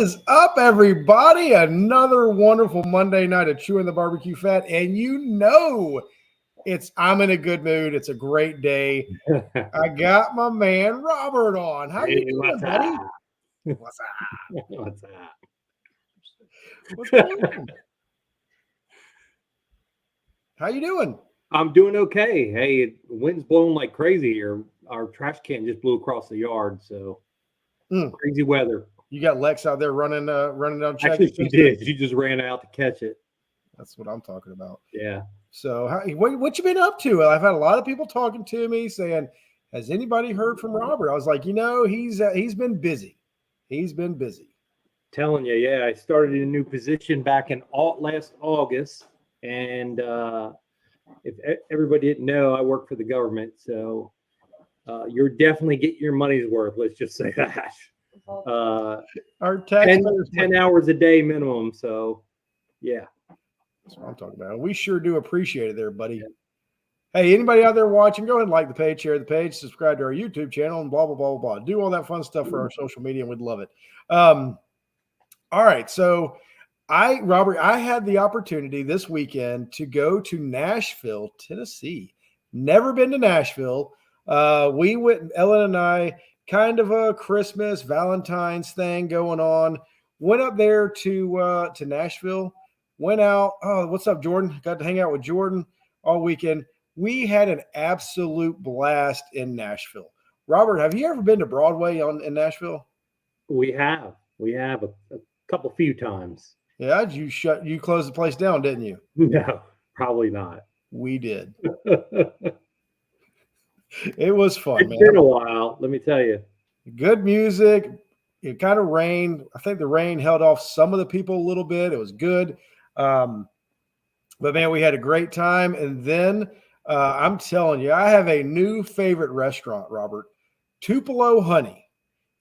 is up, everybody? Another wonderful Monday night of Chewin The BBQ Fat, and I'm in a good mood. It's a great day. I got my man Robert on. How you doing, buddy? What's up? What's up? What's going on? How you doing? I'm doing okay. Hey, the wind's blowing like crazy here. Our trash can just blew across the yard, so crazy weather. You got Lex out there running down. Actually, she did. She just ran out to catch it. That's what I'm talking about. Yeah. So, what you been up to? I've had a lot of people talking to me saying, "Has anybody heard from Robert?" I was like, he's been busy. He's been busy. Telling you, yeah. I started a new position back in last August, and if everybody didn't know, I work for the government, so you're definitely getting your money's worth. Let's just say that. Our tax 10 hours a day minimum. So, yeah. That's what I'm talking about. We sure do appreciate it there, buddy. Yeah. Hey, anybody out there watching, go ahead and like the page, share the page, subscribe to our YouTube channel, and blah, blah, blah, blah, blah. Do all that fun stuff for our social media, and we'd love it. All right. So, Robert, I had the opportunity this weekend to go to Nashville, Tennessee. Never been to Nashville. We went, Ellen and I, kind of a Christmas, Valentine's thing going on. Went up there to Nashville. Went out. Oh, what's up, Jordan? Got to hang out with Jordan all weekend. We had an absolute blast in Nashville. Robert, have you ever been to Broadway in Nashville? We have a few times. Yeah, you closed the place down, didn't you? No, probably not. We did. It was fun, man. It's been a while, let me tell you. Good music. It kind of rained. I think the rain held off some of the people a little bit. It was good. But man, we had a great time. And then I'm telling you, I have a new favorite restaurant, Robert. Tupelo Honey.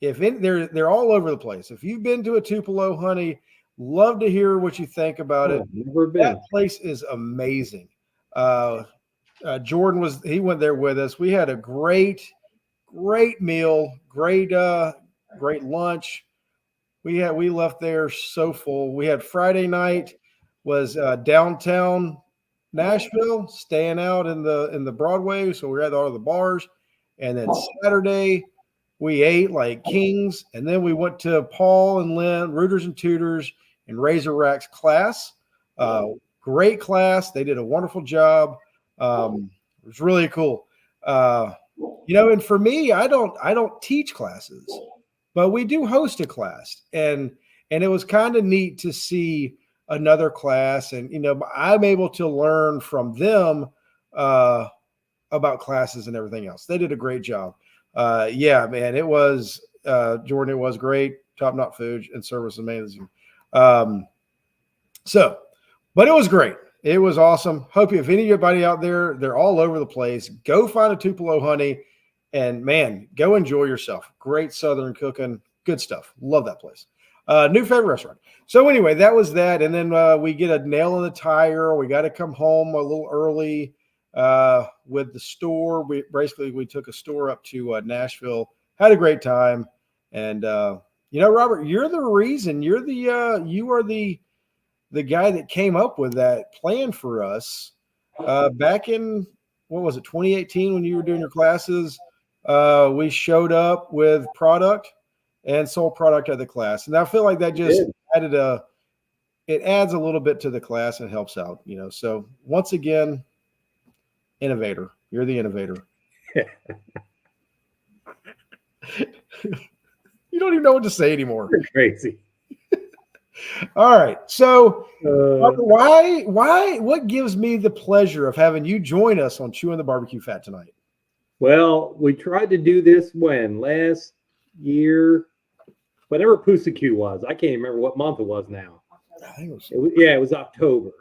They're all over the place. If you've been to a Tupelo Honey, love to hear what you think about it. Never been. That place is amazing. Jordan went there with us. We had a great meal, great lunch. We left there so full. We had Friday night was downtown Nashville, staying out in the Broadway. So we were at all the bars, and then Saturday we ate like kings, and then we went to Paul and Lynn, Rooters and Tutors, and Razorbacks class. Great class. They did a wonderful job. It was really cool. And for me, I don't teach classes, but we do host a class, and it was kind of neat to see another class, and I'm able to learn from them about classes and everything else. They did a great job. Yeah, man, it was Jordan. It was great, top-notch food and service amazing. But it was great. It was awesome. Hope if anybody out there, they're all over the place. Go find a Tupelo Honey, and man, go enjoy yourself. Great Southern cooking, good stuff. Love that place. New favorite restaurant. So anyway, that was that, and then we get a nail in the tire. We got to come home a little early with the store. We took a store up to Nashville. Had a great time, and Robert, you're the reason. You are the guy that came up with that plan for us back in, what was it, 2018 when you were doing your classes. We showed up with product and sold product at the class. And I feel like that just adds a little bit to the class and helps out, So once again, innovator. You're the innovator. You don't even know what to say anymore. You're crazy. All right. So what gives me the pleasure of having you join us on Chewin The BBQ Fat tonight? Well, we tried to do this last year, whatever Pussyq was. I can't even remember what month it was now. I think it was October.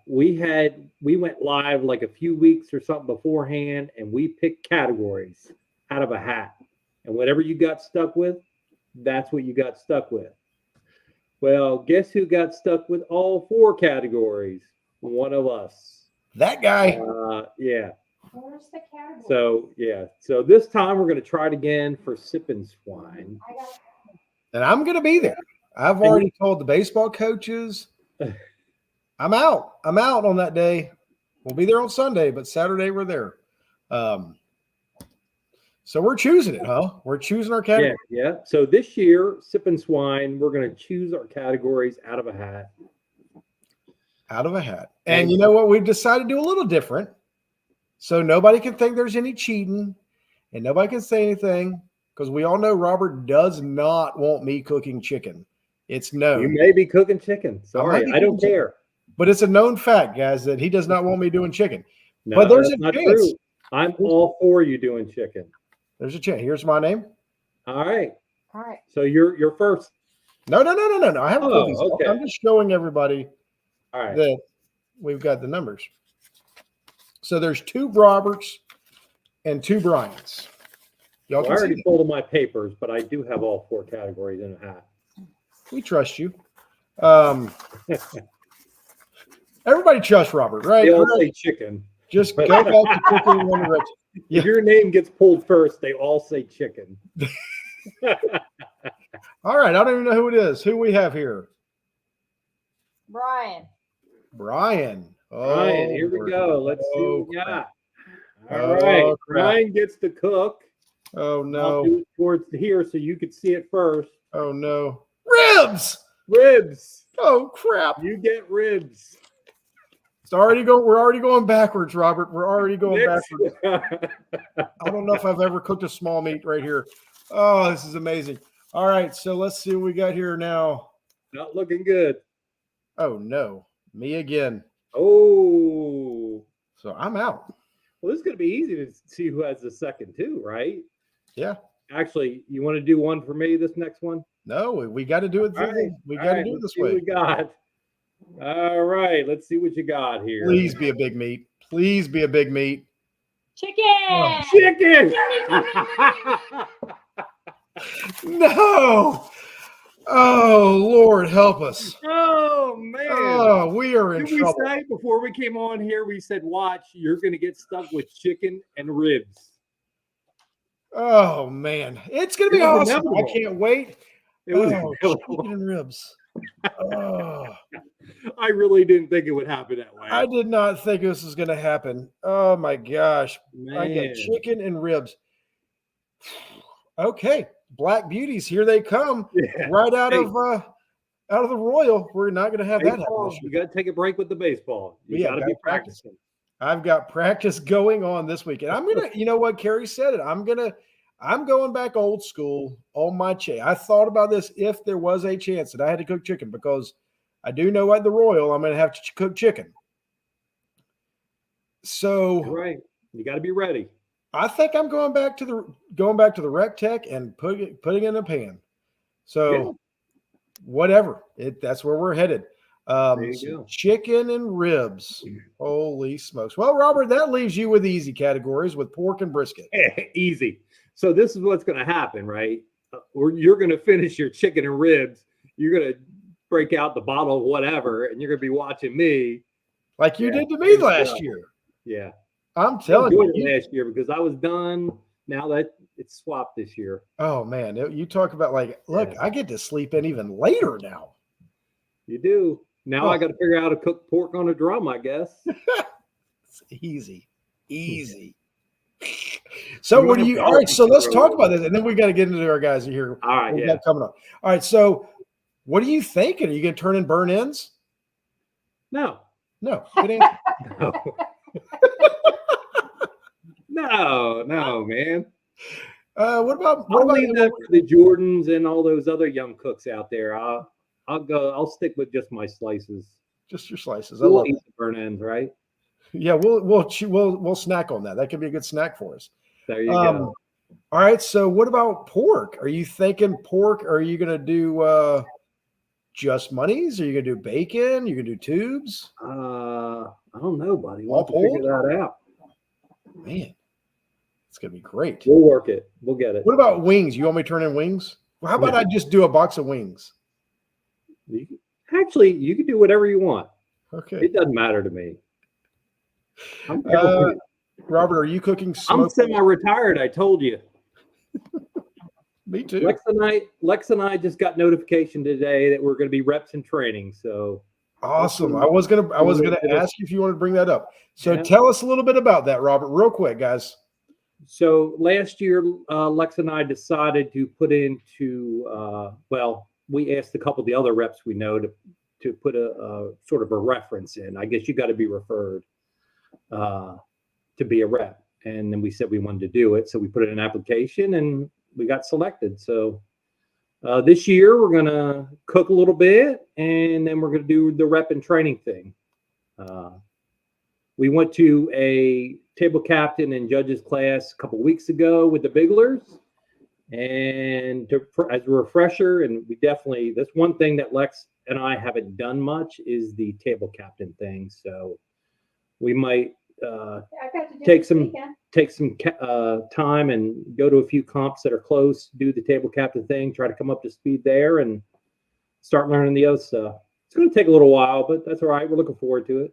We went live like a few weeks or something beforehand, and we picked categories out of a hat. And whatever you got stuck with, that's what you got stuck with. Well, guess who got stuck with all 4 categories? One of us. That guy. Yeah. Where's the category? So, yeah. So this time we're going to try it again for Sippin' Swine. And I'm going to be there. I've already told the baseball coaches I'm out. I'm out on that day. We'll be there on Sunday, but Saturday we're there. So we're choosing it, huh? We're choosing our category. Yeah. So this year, Sip and Swine, we're going to choose our categories out of a hat. Out of a hat. And you know what? We've decided to do a little different. So nobody can think there's any cheating and nobody can say anything because we all know Robert does not want me cooking chicken. It's known. You may be cooking chicken. Sorry, I don't care. But it's a known fact, guys, that he does not want me doing chicken. No, but there's that's a not chance. true. I'm all for you doing chicken. There's a chance. Here's my name. All right. All right. So you're first. No. I haven't put these. Okay. I'm just showing everybody All right. that we've got the numbers. So there's 2 Roberts and 2 Bryans. Y'all I can see already that. folded my papers, but I do have all 4 categories in a hat. We trust you. Everybody trusts Robert, right? They all say chicken. Just go back to cooking when you're ready. If your name gets pulled first, they all say chicken. All right. I don't even know who it is. Who we have here? Brian. Brian. Brian, here we go. Let's see what we got. All right. Oh, crap. Brian gets to cook. Oh, I'll no. do it towards here so you could see it first. Oh, no. Ribs. Ribs. Oh, crap. You get ribs. We're already going backwards, Robert. We're already going backwards. I don't know if I've ever cooked a small meat right here. Oh, this is amazing. All right, so let's see what we got here now. Not looking good. Oh, no. Me again. Oh. So I'm out. Well, this is going to be easy to see who has the second, too, right? Yeah. Actually, you want to do one for me, this next one? No, we got to do it. We got to do it this way. We got. All right, let's see what you got here. Please be a big meat. Please be a big meat. Chicken. Oh. Chicken. No. Oh, Lord, help us. Oh, man. Oh, we are in Did we trouble. say before we came on here, we said, watch, you're going to get stuck with chicken and ribs. Oh, man. It's going to be It was awesome. I inevitable. can't wait. It was Chicken and ribs. Oh, I really didn't think it would happen that way. I did not think this was going to happen. Oh, my gosh. I Man. got chicken and ribs. Okay. Black beauties, here they come. Yeah. Right out Hey. of the Royal. We're not going to have that happen Baseball, this you year. got to take a break with the baseball. You Yeah, got to gotta be practicing. I've got practice going on this weekend. I'm gonna, you know what, Carrie said it. I'm going back old school on my chair. I thought about this if there was a chance that I had to cook chicken because I do know at the Royal I'm gonna have to cook chicken. So You're right. You got to be ready. I think I'm going back to the Rec Tech and putting it in a pan. So Yeah. whatever. That's where we're headed. There you So go. chicken and ribs. Holy smokes. Well, Robert, that leaves you with the easy categories with pork and brisket. Easy. So this is what's going to happen, right? You're going to finish your chicken and ribs. You're going to break out the bottle of whatever, and you're going to be watching me. Like you Yeah. did to me last year. Yeah. I'm I telling enjoyed you. it last year because I was done. Now that it's swapped this year. Oh, man. You talk about like, look, Yeah. I get to sleep in even later now. You do. Now Oh. I got to figure out how to cook pork on a drum, I guess. It's easy. Easy. So You what do might you have all right? So to let's throw talk it about away. this. And then we got to get into our guys here. All right, We've yeah. got coming up. All right. So what are you thinking? Are you gonna turn in burn ends? No. No. Good answer. No. No, man. What about I'll leave that for the Jordans and all those other young cooks out there. I'll stick with just my slices. just your slices? I We'll love eat it. the burn ends, right? Yeah, we'll snack on that. That could be a good snack for us. There you go. All right. So what about pork? Are you thinking pork? Are you gonna do just monies? Are you gonna do bacon? You gonna do tubes? I don't know, buddy. We'll All have to figure that out. Man, it's gonna be great. We'll work it. We'll get it. What about wings? You want me to turn in wings? Well, how about Yeah. I just do a box of wings? Actually, you can do whatever you want. Okay. It doesn't matter to me. Robert, are you cooking I'm smoked? semi-retired. I told you. Me too. Lex and I just got notification today that we're going to be reps and training. So awesome. I was gonna ask you if you wanted to bring that up. So Yeah. tell us a little bit about that, Robert, real quick, guys. So last year, Lex and I decided to put into, we asked a couple of the other reps we know to put a sort of a reference in. I guess you got to be referred to be a rep. And then we said we wanted to do it. So we put in an application and we got selected. So this year we're going to cook a little bit and then we're going to do the rep and training thing. We went to a table captain and judges class a couple weeks ago with the Bigglers, and as a refresher, and that's one thing that Lex and I haven't done much is the table captain thing. So we might take some time and go to a few comps that are close, do the table captain thing, try to come up to speed there, and start learning the other stuff. It's going to take a little while, but that's all right. We're looking forward to it.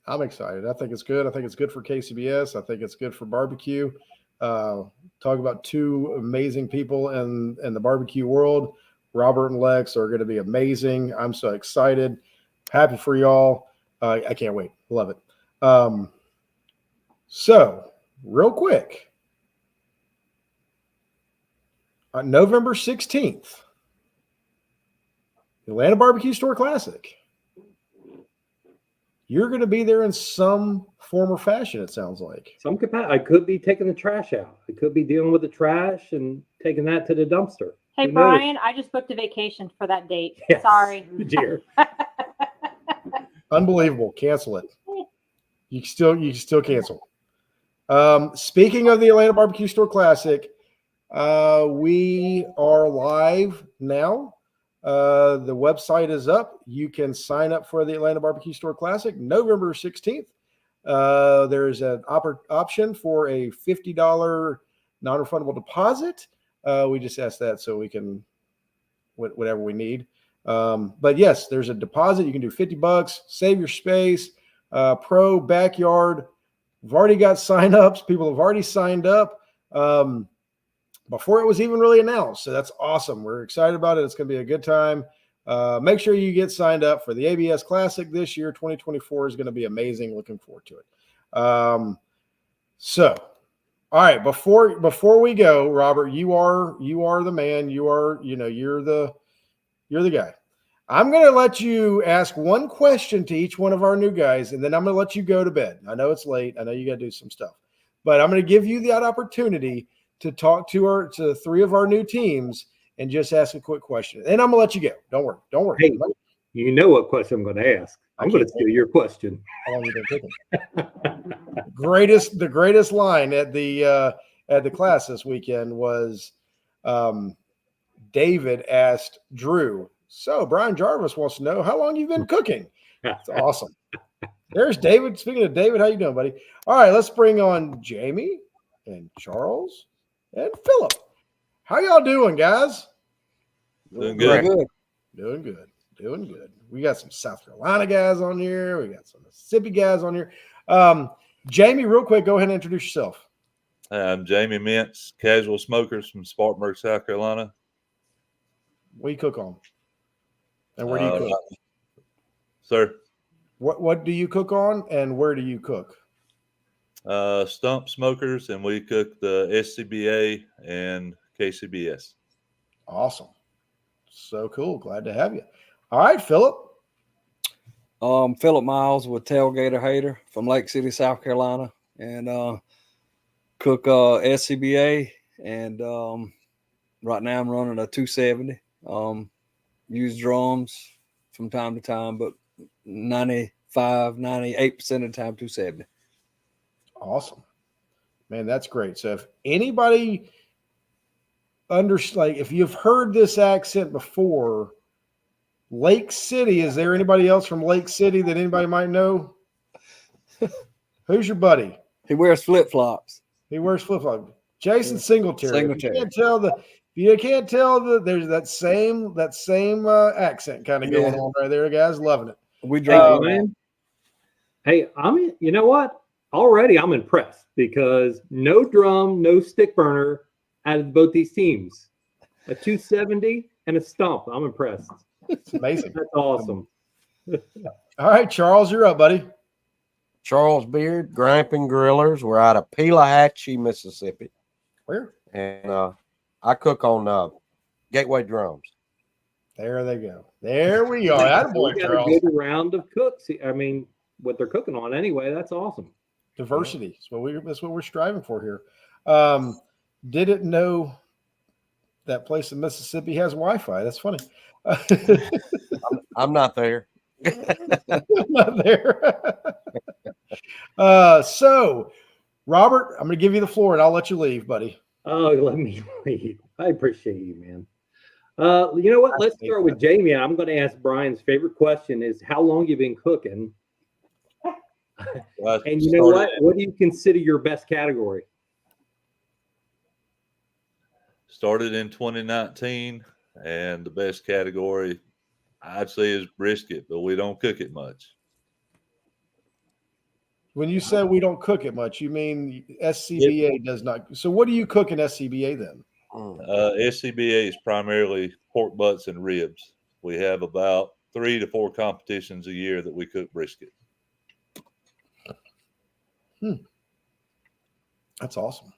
I'm excited. I think it's good. I think it's good for KCBS. I think it's good for barbecue. Talk about two amazing people in the barbecue world. Robert and Lex are going to be amazing. I'm so excited. Happy for y'all. I can't wait. Love it. So real quick, on November 16th, Atlanta Barbecue Store Classic. You're going to be there in some form or fashion, it sounds like. I could be taking the trash out. I could be dealing with the trash and taking that to the dumpster. Hey, Brian, I just booked a vacation for that date. Yes. Sorry. Dear. Unbelievable. Cancel it. You can still cancel. Speaking of the Atlanta Barbecue Store Classic, we are live now. The website is up. You can sign up for the Atlanta Barbecue Store Classic November 16th. There's an option for a $50 non-refundable deposit. We just asked that so we can whatever we need. But yes, there's a deposit. You can do $50, save your space, pro backyard. We've already got sign-ups. People have already signed up. Before it was even really announced. So that's awesome. We're excited about it. It's going to be a good time. Make sure you get signed up for the ABS Classic this year. 2024 is going to be amazing. Looking forward to it. So, all right, before we go, Robert, you are the man. You're the guy. I'm going to let you ask one question to each one of our new guys, and then I'm going to let you go to bed. I know it's late. I know you got to do some stuff, but I'm going to give you that opportunity to talk to three of our new teams and just ask a quick question. And I'm going to let you go. Don't worry. Hey, you know what question I'm going to ask. I'm going to steal your question. How long have you been cooking? The greatest line at the class this weekend was David asked Drew, so Brian Jarvis wants to know how long you've been cooking. It's awesome. There's David. Speaking of David, how you doing, buddy? All right, let's bring on Jamie and Charles and Philip. How y'all doing, guys? Doing good. Doing good. We got some South Carolina guys on here. We got some Mississippi guys on here. Jamie, real quick, go ahead and introduce yourself. I'm Jamie Mintz, Casual Smokers from Spartanburg, South Carolina. What do you cook on? And where do you cook? Sir? What do you cook on and where do you cook? Stump Smokers, and we cook the SCBA and KCBS. Awesome. So cool. Glad to have you. All right, Philip. Philip Miles with Tailgater Hater from Lake City, South Carolina, and cook SCBA. And right now I'm running a 270. Use drums from time to time, but 98% of the time 270. Awesome, man. That's great. So if anybody if you've heard this accent before, Lake City, is there anybody else from Lake City that anybody might know? Who's your buddy? He wears flip-flops. Jason Singletary. You can't tell there's that same accent kind of going on right there, guys. Loving it. We drink man. Hey, you know what? Already I'm impressed because no drum, no stick burner out of both these teams. A 270 and a stump. I'm impressed. It's amazing. That's awesome. All right, Charles, you're up, buddy. Charles Beard, Gramping Grillers. We're out of Pelahatchie, Mississippi. Where? And I cook on Gateway Drums. There they go. There we are. We Attaboy, got Charles. a good round of cooks. I mean, what they're cooking on anyway. That's awesome. Diversity. That's what we're striving for here. Didn't know that place in Mississippi has Wi-Fi. That's funny. I'm not there. Not there. So, Robert, I'm going to give you the floor, and I'll let you leave, buddy. Oh, let me leave. I appreciate you, man. You know what? Let's start with Jamie. I'm going to ask Brian's favorite question is how long you been cooking? And you know what? What do you consider your best category? Started in 2019, and the best category I'd say is brisket, but we don't cook it much. When you say we don't cook it much, you mean SCBA does not. So what do you cook in SCBA then? SCBA is primarily pork butts and ribs. We have about 3 to 4 competitions a year that we cook brisket. That's awesome.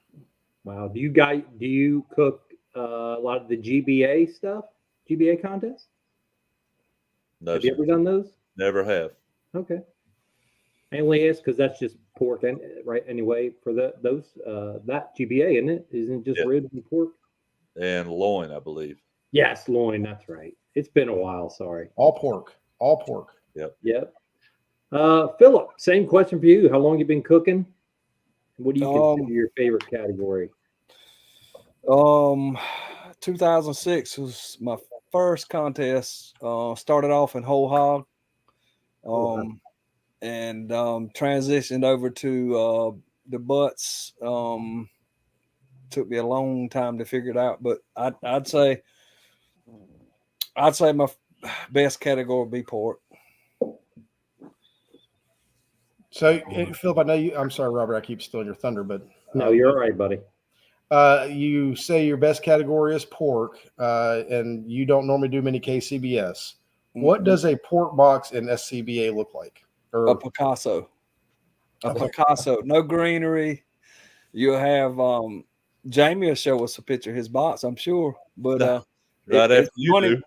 Wow. Do you cook a lot of the GBA stuff? GBA contests? No, Have you sir. ever done those? Never have. Okay. I only ask because that's just pork, and right? Anyway, for that GBA, isn't it? Isn't it just Yeah. ribs and pork? And loin, I believe. Yes, loin. That's right. It's been a while. Sorry. All pork. All pork. Yep. Philip, same question for you. How long you been cooking? What do you consider your favorite category? 2006 was my first contest. Started off in whole hog, and transitioned over to the butts. Took me a long time to figure it out, but I'd say my best category would be pork. So, Philip, I know you. I'm sorry, Robert. I keep stealing your thunder, but No, you're all right, buddy. you say your best category is pork, and you don't normally do many KCBS. What does a pork box in SCBA look like? Or A Picasso. No greenery. You'll have Jamie will show us a picture of his box, I'm sure. But Right after you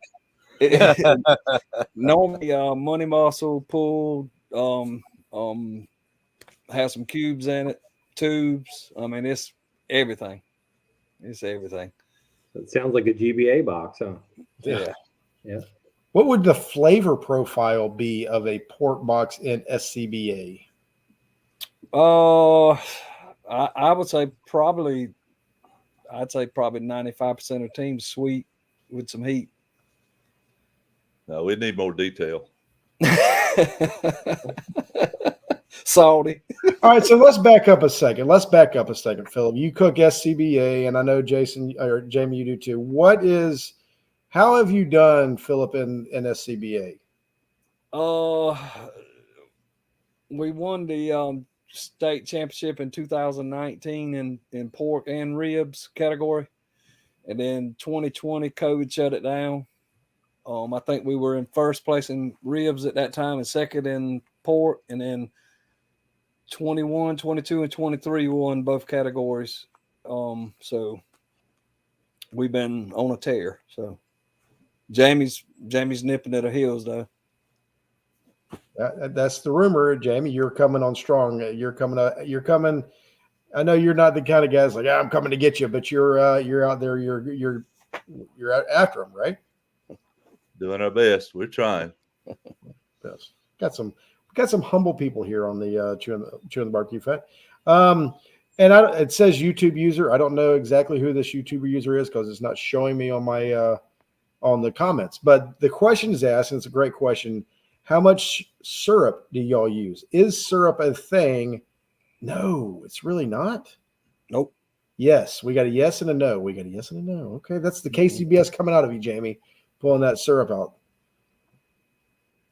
do. Normally money muscle pulled, has some cubes in it, tubes. I mean, it's everything. It's everything. It sounds like a GBA box, huh? Yeah. what would the flavor profile be of a pork box in SCBA? I would say probably 95% of teams sweet with some heat. No, we need more detail. Salty. All right, so let's back up a second. Philip. You cook SCBA, and I know Jason or Jamie, you do too. How have you done, Philip, in SCBA? We won the state championship in 2019 in pork and ribs category, and then 2020 COVID shut it down. I think we were in first place in ribs at that time and second in pork, and then 21, 22, and 23 won both categories. So we've been on a tear. So Jamie's nipping at her heels though. That's the rumor, Jamie. You're coming on strong. You're coming. I know you're not the kind of guys like I'm coming to get you, but you're out there. You're out after them, right? Doing our best. We're trying. Yes. Got some humble people here on the Chewin the BBQ Fat. It says YouTube user. I don't know exactly who this YouTuber user is because it's not showing me on my on the comments. But the question is asked, and it's a great question. How much syrup do y'all use? Is syrup a thing? No, it's really not. Nope. Yes, we got a yes and a no. Okay, that's the KCBS coming out of you, Jamie, pulling that syrup out.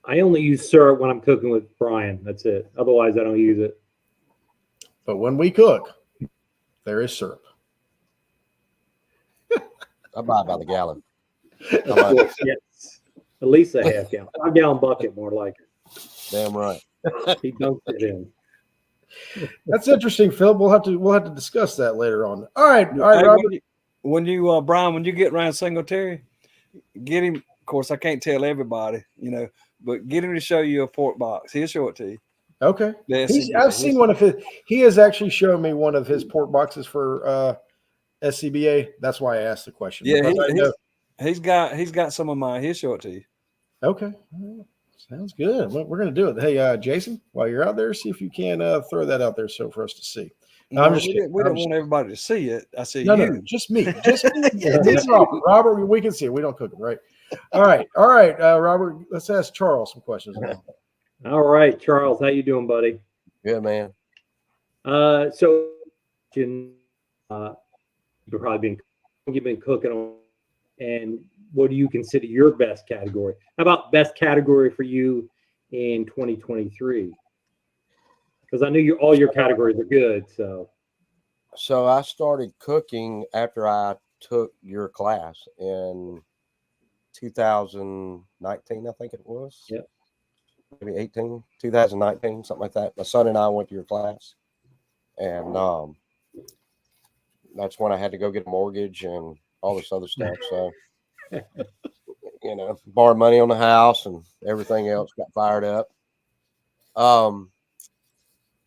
I only use syrup when I'm cooking with Brian. That's it. Otherwise, I don't use it. But when we cook, there is syrup. I buy by the gallon. Of course, yes. At least a half gallon, 5 gallon bucket, more like it. Damn right. He dunked it in. That's interesting, Phil. We'll have to discuss that later on. All right, Hey, Robert. when you Brian, when you get Ryan Singletary, get him. Of course, I can't tell everybody, but get him to show you a pork box. He'll show it to you. Okay. The I've seen one of his. He has actually shown me one of his pork boxes for SCBA. That's why I asked the question. Yeah, because I know- he's got some of mine. He'll show it to you. Okay. Sounds good. We're going to do it. Hey, Jason, while you're out there, see if you can throw that out there for us to see. No, I'm just we kidding. don't want everybody to see it. I see No, you. no, just me. Just me. It's Robert, we can see it. We don't cook it, right? All right. Robert, let's ask Charles some questions now. All right, Charles, how you doing, buddy? Good man. So you've probably been cooking on, and what do you consider your best category? How about best category for you in 2023? Because I know all your categories are good. So I started cooking after I took your class in 2019, I think it was. Yeah. Maybe 18, 2019, something like that. My son and I went to your class, and that's when I had to go get a mortgage and all this other stuff. So, borrowed money on the house and everything else, got fired up.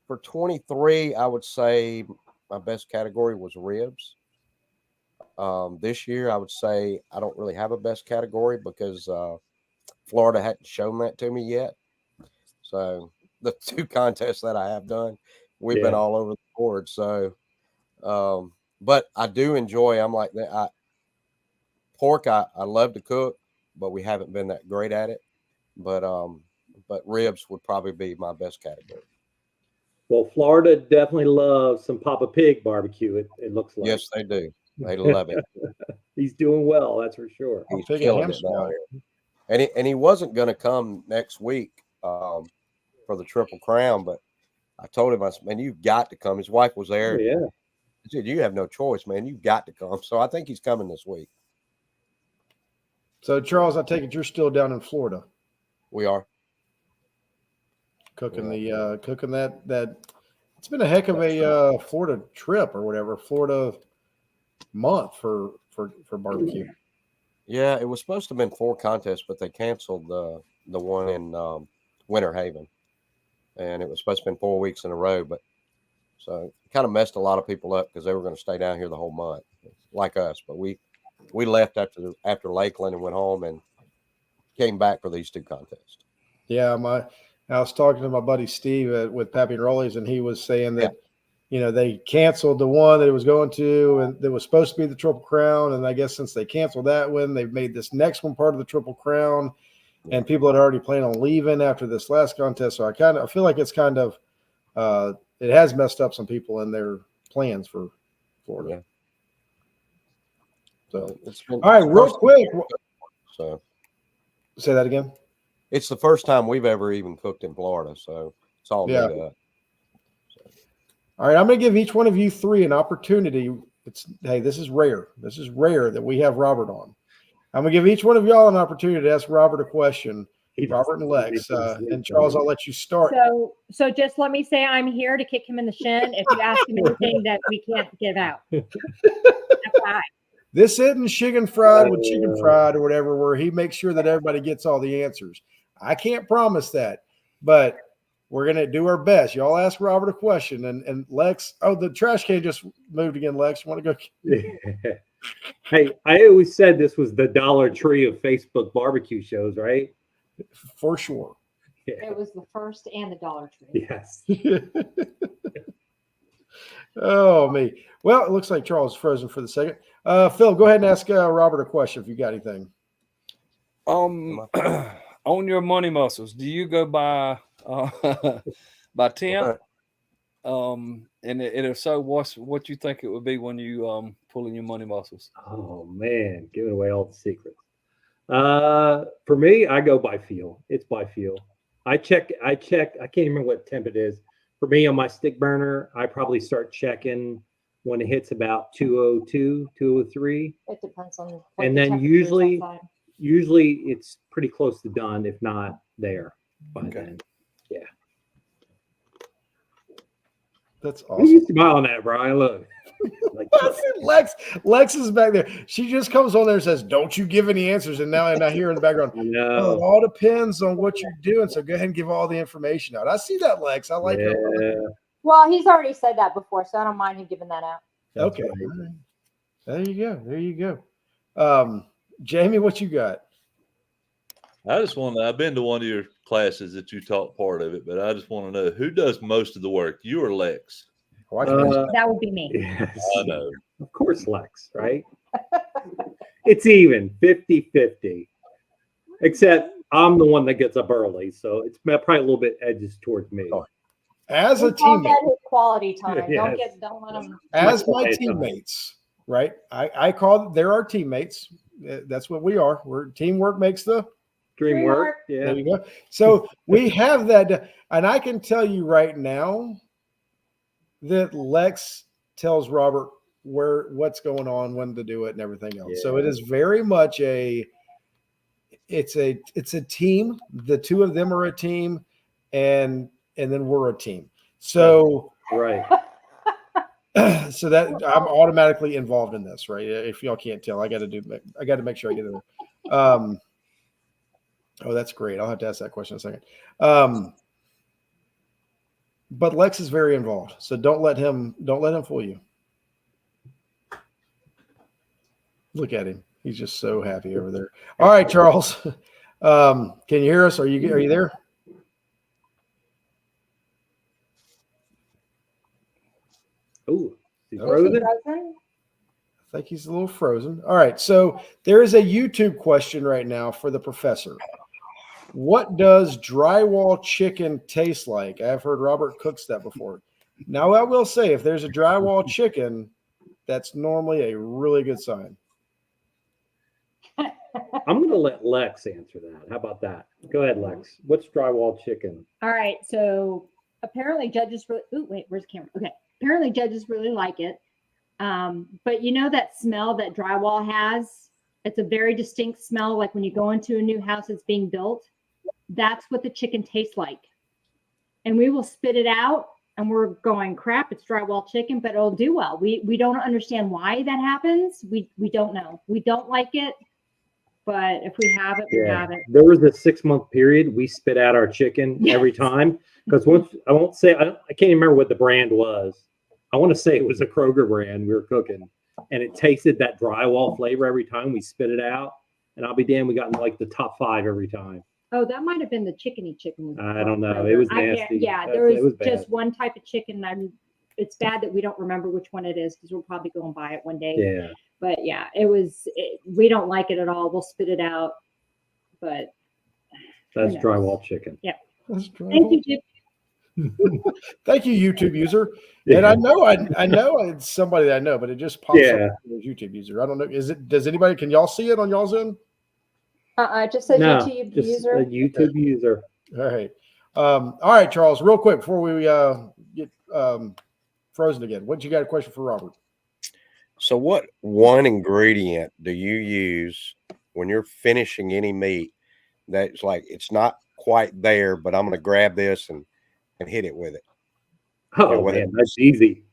For 23, I would say my best category was ribs. This year, I would say I don't really have a best category because Florida hadn't shown that to me yet. So the 2 contests that I have done, we've been all over the board. So, but I do enjoy. I'm like that. Pork, I love to cook, but we haven't been that great at it. But ribs would probably be my best category. Well, Florida definitely loves some Papa Pig barbecue. It looks like. Yes, they do. They love it. He's doing well, that's for sure. He's killing it down here. And he wasn't going to come next week for the Triple Crown, but I told him, I said, man, you've got to come. His wife was there. Oh, yeah. I said, you have no choice, man. You've got to come. So I think he's coming this week. So, Charles, I take it you're still down in Florida. We are. Cooking that. It's been a heck of a Florida trip or whatever, Florida month for barbecue. Yeah, it was supposed to have been 4 contests, but they canceled the one in Winter Haven, and it was supposed to have been 4 weeks in a row. But so it kind of messed a lot of people up because they were going to stay down here the whole month, like us. But we left after Lakeland and went home and came back for these 2 contests. Yeah, I was talking to my buddy Steve with Pappy and Rollies, and he was saying that, they canceled the one that it was going to, and that was supposed to be the Triple Crown. And I guess since they canceled that one, they've made this next one part of the Triple Crown, and people had already planned on leaving after this last contest. So I feel like it's kind of, it has messed up some people in their plans for Florida. Yeah. So, all right, real quick. So say that again. It's the first time we've ever even cooked in Florida, so it's all new to us. All right, I'm going to give each one of you 3 an opportunity. This is rare. This is rare that we have Robert on. I'm going to give each one of y'all an opportunity to ask Robert a question. Robert and Lex, and Charles, I'll let you start. So just let me say I'm here to kick him in the shin if you ask him anything that we can't give out. FYI. This isn't chicken fried with chicken fried or whatever, where he makes sure that everybody gets all the answers. I can't promise that, but we're going to do our best. Y'all ask Robert a question, and Lex, the trash can just moved again. Lex, you want to go? Hey, I always said this was the Dollar Tree of Facebook barbecue shows, right? For sure. Yeah. It was the first and the Dollar Tree. Yes. Oh, me. Well, it looks like Charles is frozen for the second. Phil, go ahead and ask Robert a question if you got anything. On your money muscles, do you go by 10? And if so, what you think it would be when you pulling your money muscles? Oh man, giving away all the secrets. For me, I go by feel. It's by feel. I check. I can't remember what temp it is. For me, on my stick burner, I probably start checking when it hits about 202, 203. It depends on. And the then temperature is usually- outside. Usually it's pretty close to done, if not there by Okay. then. Yeah. That's What are you awesome. smiling at, Brian? Look. Like, I see Lex is back there. She just comes on there and says, "Don't you give any answers." And now I hear in the background, "Oh, it no. all depends on what you're doing. So go ahead and give all the information out." I see that, Lex. I like it. Yeah, Well, he's already said that before, so I don't mind him giving that out. that's Okay. right. All right. There you go. There you go. Jamie, what you got? I just want to, I've been to one of your classes that you taught part of it, but I just want to know who does most of the work, you or Lex? Oh, I can answer That would be me. Yes. I know. Of course, Lex, right? It's even 50-50. Except I'm the one that gets up early, so it's probably a little bit edges towards me. Oh, as a We call teammate, that his quality time. Yes. Don't let him. as my Quiet time. teammates, right? I call there are teammates. That's what we are. We're teamwork makes the Dream work. Yeah. There you go. So we have that, and I can tell you right now that Lex tells Robert what's going on, when to do it, and everything else. So it is very much it's a team. The two of them are a team, and then we're a team. So Right. so that I'm automatically involved in this, right? If y'all can't tell, I got to make sure I get it there. Oh, that's great. I'll have to ask that question in a second. But Lex is very involved, so don't let him fool you. Look at him; he's just so happy over there. All right, Charles, can you hear us? Are you there? Ooh, he's Oh. frozen? I think he's a little frozen. All right, so there is a YouTube question right now for the professor. What does drywall chicken taste like? I've heard Robert cooks that before. Now, I will say, if there's a drywall chicken, that's normally a really good sign. I'm going to let Lex answer that. How about that? Go ahead, Lex. What's drywall chicken? All right. So apparently judges really. Ooh, wait. Where's the camera? Okay. Apparently judges really like it. But you know that smell that drywall has? It's a very distinct smell, like when you go into a new house that's being built. That's what the chicken tastes like. And we will spit it out, and we're going, crap, it's drywall chicken, but it'll do well. We don't understand why that happens. We don't know. We don't like it, but if we have it, we have it. There was a 6-month period we spit out our chicken every time, because once I won't say I can't even remember what the brand was. I want to say it was a Kroger brand we were cooking, and it tasted that drywall flavor every time we spit it out. And I'll be damned, we got in like the top 5 every time. Oh, that might have been the chickeny chicken. I don't know. It was nasty. There It was bad. just one type of chicken. It's bad that we don't remember which one it is, because we'll probably go and buy it one day. Yeah. But yeah, we don't like it at all. We'll spit it out. But That's knows? drywall chicken. That's thank you, Chip. Thank you, YouTube user. Yeah. And I know it's somebody that I know, but it just pops Yeah. up as YouTube user. I don't know. Does anybody, can y'all see it on y'all's end? It just says No, YouTube just user. a YouTube user. All right, Charles, real quick before we get frozen again. What you got a question for Robert? So what one ingredient do you use when you're finishing any meat that's like it's not quite there, but I'm going to grab this and hit it with it? Oh, Yeah, what man, that's easy.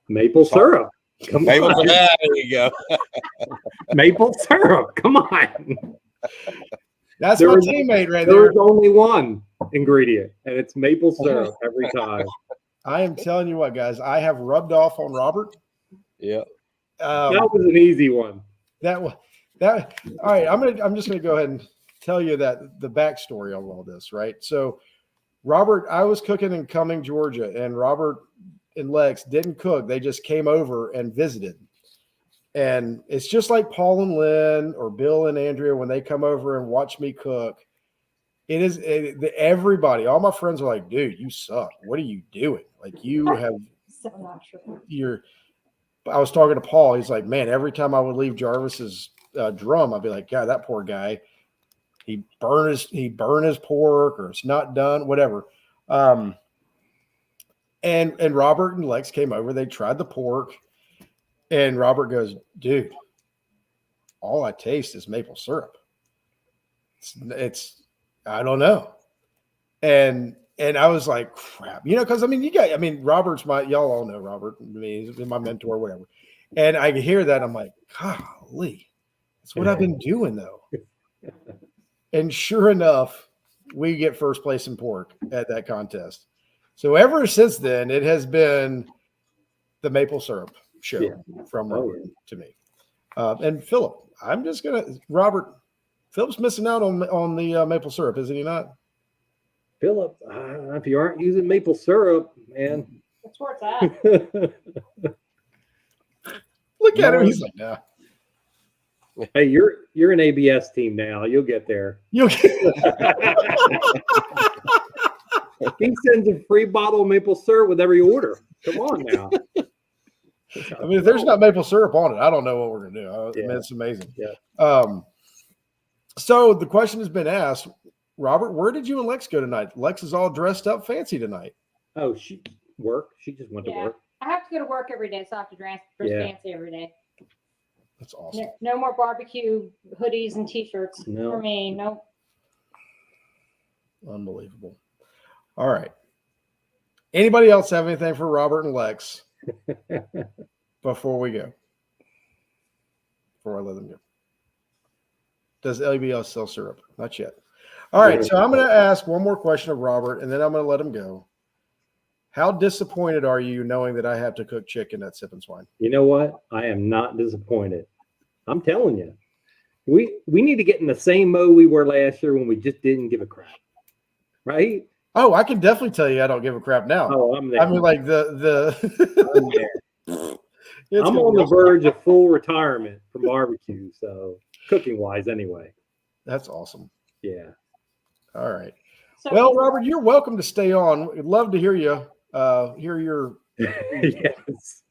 Maple syrup. Come Maybe on. there you go. Maple syrup. Come on. That's There my was- teammate right There there. is only one ingredient, and it's maple syrup every time. I am telling you what, guys, I have rubbed off on Robert. Yeah. That was an easy one. All right. I'm just gonna go ahead and tell you that the backstory of all this, right? So, Robert, I was cooking in Cumming, Georgia, and Robert and Lex didn't cook; they just came over and visited. And it's just like Paul and Lynn or Bill and Andrea when they come over and watch me cook. Everybody, all my friends are like, "Dude, you suck. What are you doing? Like you have So not sure. your." I was talking to Paul. He's like, "Man, every time I would leave Jarvis's drum, I'd be like, God, that poor guy. He burned his pork, or it's not done, whatever." And Robert and Lex came over. They tried the pork, And Robert goes, dude, all I taste is maple syrup. It's I don't know. And I was like, crap, because Robert's y'all all know Robert. I mean, he's been my mentor, whatever. And I hear that, I'm like, golly, that's what I've been doing though. And sure enough, we get first place in pork at that contest. So ever since then, it has been the maple syrup show from Robert to me. And Philip, Philip's missing out on the maple syrup, isn't he not? Philip, if you aren't using maple syrup, man. That's where it's at. Look at him. He's like, nah. Hey, you're an ABS team now. You'll get there. He sends a free bottle of maple syrup with every order. Come on now. I mean, if there's not maple syrup on it, I don't know what we're gonna do. I mean, it's amazing. Yeah. So the question has been asked, Robert, where did you and Lex go tonight? Lex is all dressed up fancy tonight. Oh, she just went to work. I have to go to work every day, so I have to dress fancy every day. That's awesome. No more barbecue hoodies and t-shirts for me. Nope. Unbelievable. All right. Anybody else have anything for Robert and Lex before we go? Before I let them go. Does LBL sell syrup? Not yet. All right. So I'm going to ask one more question of Robert, and then I'm going to let him go. How disappointed are you knowing that I have to cook chicken at Sip and Swine? You know what? I am not disappointed. I'm telling you. We need to get in the same mode we were last year when we just didn't give a crap. Right? Oh, I can definitely tell you I don't give a crap now. Oh, I'm there. I mean, like I'm there. I'm on the verge of full retirement from barbecue, so cooking wise anyway. That's awesome. Yeah. All right. So, well, Robert, you're welcome to stay on. We'd love to hear you. Hear your yes.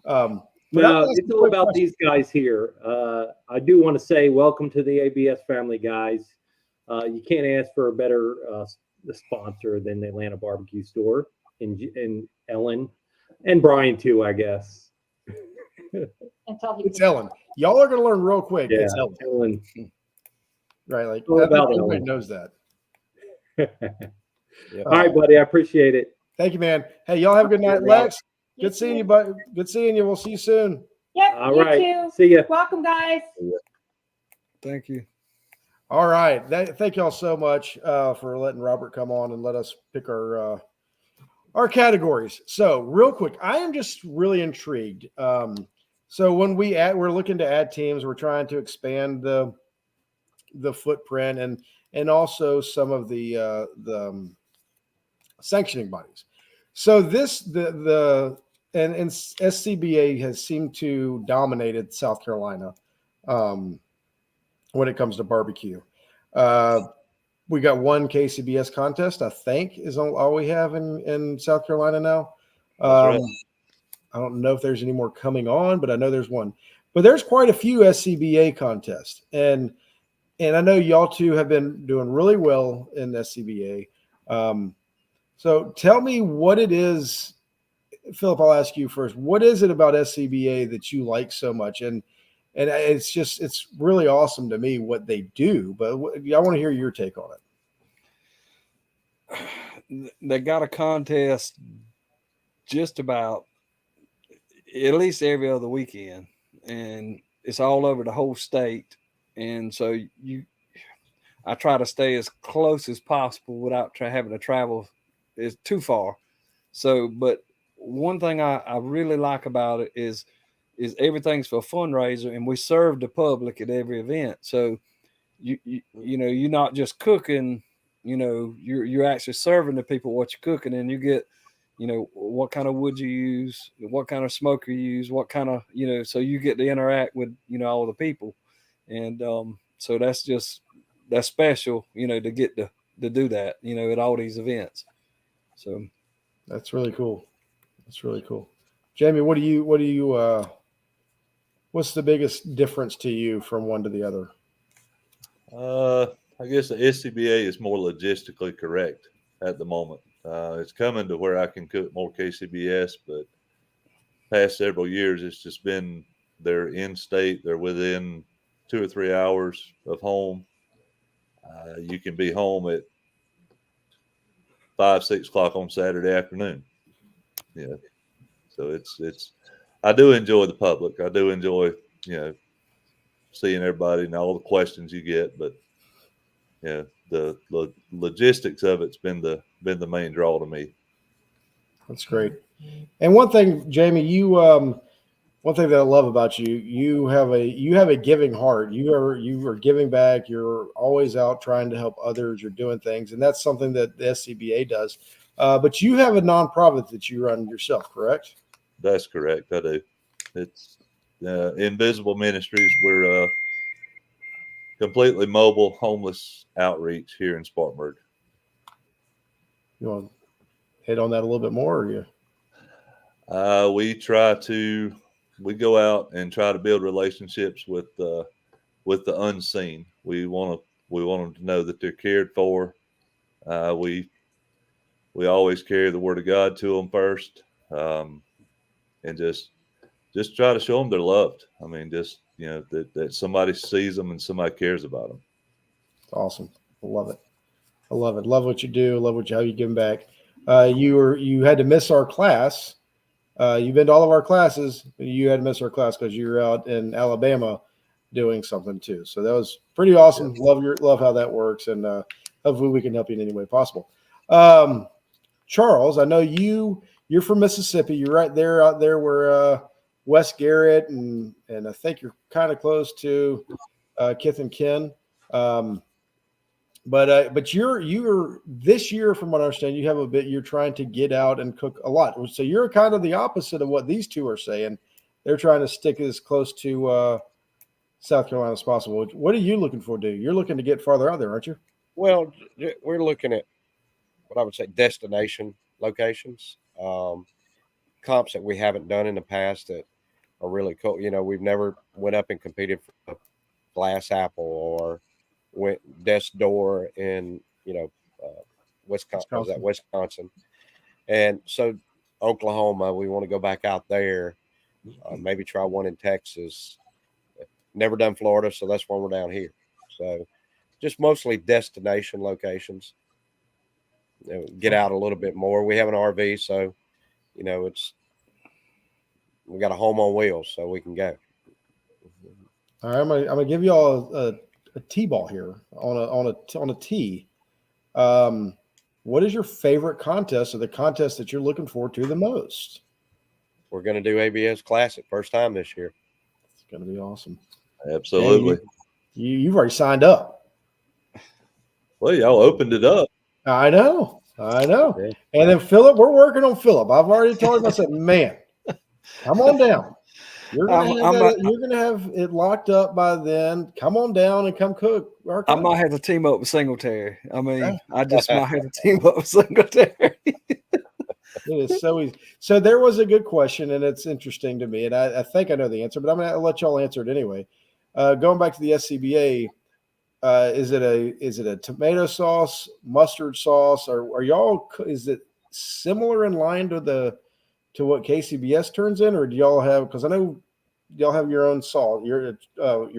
But it's all about these guys here. I do want to say welcome to the ABS family, guys. You can't ask for a better sponsor than the Atlanta Barbecue Store and Ellen and Brian too, I guess. It's Ellen. Y'all are going to learn real quick. Yeah, it's Ellen. Right, like everybody knows that. All right, buddy. I appreciate it. Thank you, man. Hey, y'all have a good night. Lex, good seeing you, buddy. Good seeing you. We'll see you soon. Yep. All right. Too. See ya. Welcome, guys. Thank you. All right. Thank y'all so much for letting Robert come on and let us pick our categories. So real quick, I am just really intrigued. So when we're looking to add teams, we're trying to expand the footprint and also some of the sanctioning bodies. So and SCBA has seemed to dominated South Carolina when it comes to barbecue. We got one KCBS contest, I think, is all we have in South Carolina now. Right. I don't know if there's any more coming on, but I know there's one. But there's quite a few SCBA contests, and I know y'all two have been doing really well in SCBA. So tell me what it is, Philip. I'll ask you first. What is it about SCBA that you like so much? And it's really awesome to me what they do. But I want to hear your take on it. They got a contest just about at least every other weekend, and it's all over the whole state. And so I try to stay as close as possible without having to travel is too far. So, but one thing I really like about it is everything's for a fundraiser, and we serve the public at every event. So you know, you're not just cooking, you know, you're actually serving the people what you're cooking, and you get, you know, what kind of wood you use, what kind of smoker you use, what kind of, you know, so you get to interact with, you know, all the people. And so that's special, you know, to get to do that, you know, at all these events. So that's really cool. That's really cool. Jamie, what do you what's the biggest difference to you from one to the other? I guess the SCBA is more logistically correct at the moment. It's coming to where I can cook more KCBS, but past several years, it's just been they're in state. They're within 2 or 3 hours of home. You can be home at 5, 6 o'clock on Saturday afternoon. Yeah. So it's. I do enjoy the public. I do enjoy seeing everybody and all the questions you get, but the logistics of it's been the main draw to me. That's great. And one thing, Jamie, one thing that I love about you, you have a giving heart. You are giving back. You're always out trying to help others. You're doing things, and that's something that the SCBA does. But you have a nonprofit that you run yourself, correct? That's correct. I do. It's Invisible Ministries. We're completely mobile homeless outreach here in Spartanburg. You want to hit on that a little bit more, or you? We go out and try to build relationships with the unseen. We want them to know that they're cared for. We always carry the word of God to them first, and just try to show them they're loved. I mean, that somebody sees them and somebody cares about them. It's awesome. I love it. I love it. Love what you do. Love how you give back. You had to miss our class. You've been to all of our classes, but you had to miss our class because you were out in Alabama doing something too. So that was pretty awesome. Yeah. Love how that works, and hopefully we can help you in any way possible. Charles, I know you're from Mississippi. You're right there out there where Wes Garrett and I think you're kind of close to Kith and Ken. But you're this year, from what I understand, you're trying to get out and cook a lot. So you're kind of the opposite of what these two are saying. They're trying to stick as close to South Carolina as possible. What are you looking for to do? You're looking to get farther out there, aren't you? Well, we're looking at what I would say destination locations, comps that we haven't done in the past that are really cool. We've never went up and competed for Glass Apple or went desk door in Wisconsin. Was that Wisconsin? And so Oklahoma, we want to go back out there, maybe try one in Texas. Never done Florida, so that's why we're down here. So just mostly destination locations. Get out a little bit more. We have an RV, so we got a home on wheels, so we can go. All right, I'm gonna give you all a T-ball here on a tee. What is your favorite contest or the contest that you're looking forward to the most? We're going to do ABS Classic first time this year. It's going to be awesome. Absolutely. You've already signed up. Well, y'all opened it up. I know. Yeah. And then Philip, we're working on Philip. I've already told him. I said, man, come on down. You're gonna have it locked up by then. Come on down and come cook. I might have to team up with Singletary. I mean, I just might have to team up with Singletary. It is so easy. So there was a good question, and it's interesting to me, and I think I know the answer, but I'm gonna let y'all answer it anyway. Going back to the SCBA, is it a tomato sauce, mustard sauce, or is it similar in line to what KCBS turns in, or do y'all have? Because I know y'all have your own salt, your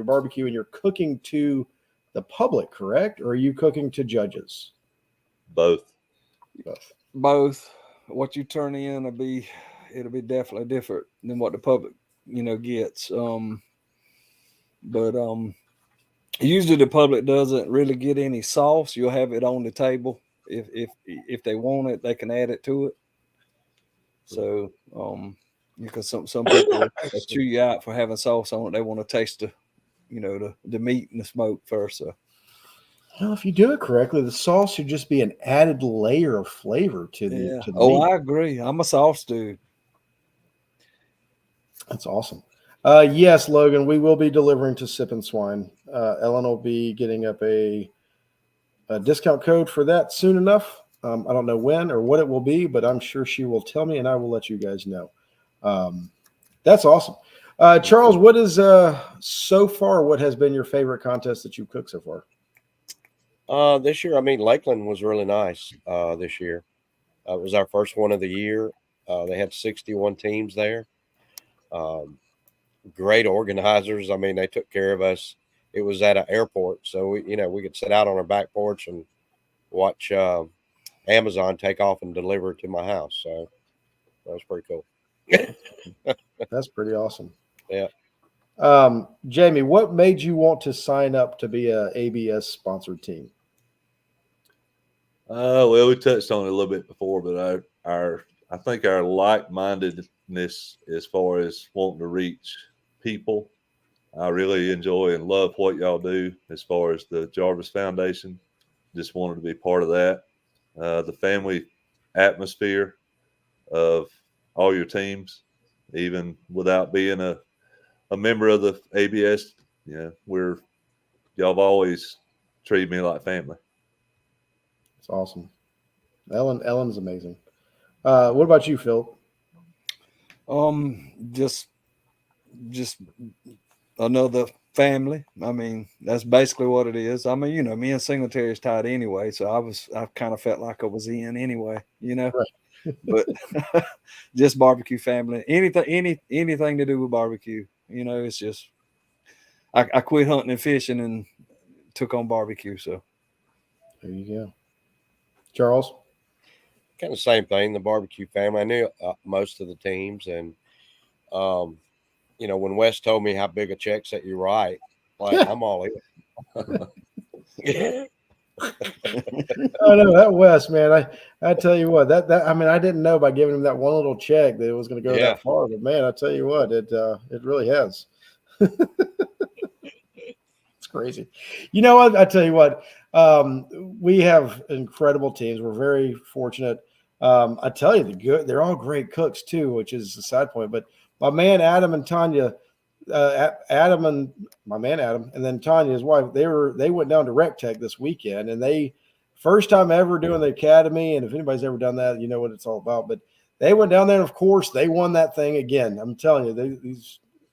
barbecue, and you're cooking to the public, correct? Or are you cooking to judges? Both. What you turn in it'll be definitely different than what the public gets. But usually the public doesn't really get any sauce. You'll have it on the table. If they want it, they can add it to it. So because some people chew you out for having sauce on it. They want to taste the meat and the smoke first. So. Well, if you do it correctly, the sauce should just be an added layer of flavor to the meat. I agree. I'm a sauce dude. That's awesome. Yes, Logan, we will be delivering to Sip and Swine. Ellen will be getting up a discount code for that soon enough. I don't know when or what it will be, but I'm sure she will tell me, and I will let you guys know. That's awesome. Charles, what is so far? What has been your favorite contest that you've cooked so far? This year, Lakeland was really nice. This year, it was our first one of the year. They had 61 teams there. great organizers. I mean, they took care of us. It was at an airport, so we could sit out on our back porch and watch Amazon take off and deliver it to my house. So that was pretty cool. That's pretty awesome. Yeah. Jamie, what made you want to sign up to be a ABS sponsored team? Well, we touched on it a little bit before, but I think our like-mindedness as far as wanting to reach people. I really enjoy and love what y'all do as far as the Jarvis Foundation. Just wanted to be part of that. The family atmosphere of all your teams, even without being a member of the ABS, y'all have always treated me like family. It's awesome. Ellen's amazing. What about you, Phil? Just another family. I mean, that's basically what it is. I mean, me and Singletary's tied anyway, so I kind of felt like I was in anyway, Right. But just barbecue family. Anything to do with barbecue, it's just I quit hunting and fishing and took on barbecue. So there you go. Charles? Kind of same thing, the barbecue family. I knew most of the teams, and when Wes told me how big a check that you write, like I'm all in. I know that Wes, man. I tell you what, that I mean, I didn't know by giving him that one little check that it was going to go that far, but man, I tell you what, it really has. It's crazy. You know what? I tell you what, we have incredible teams. We're very fortunate. I tell you, they're all great cooks too, which is a side point. But my man Adam and Tanya, Adam and my man Adam, and then Tanya, his wife, they went down to Rec Tech this weekend, and they first time ever doing the academy. And if anybody's ever done that, you know what it's all about. But they went down there, and of course, they won that thing again. I'm telling you,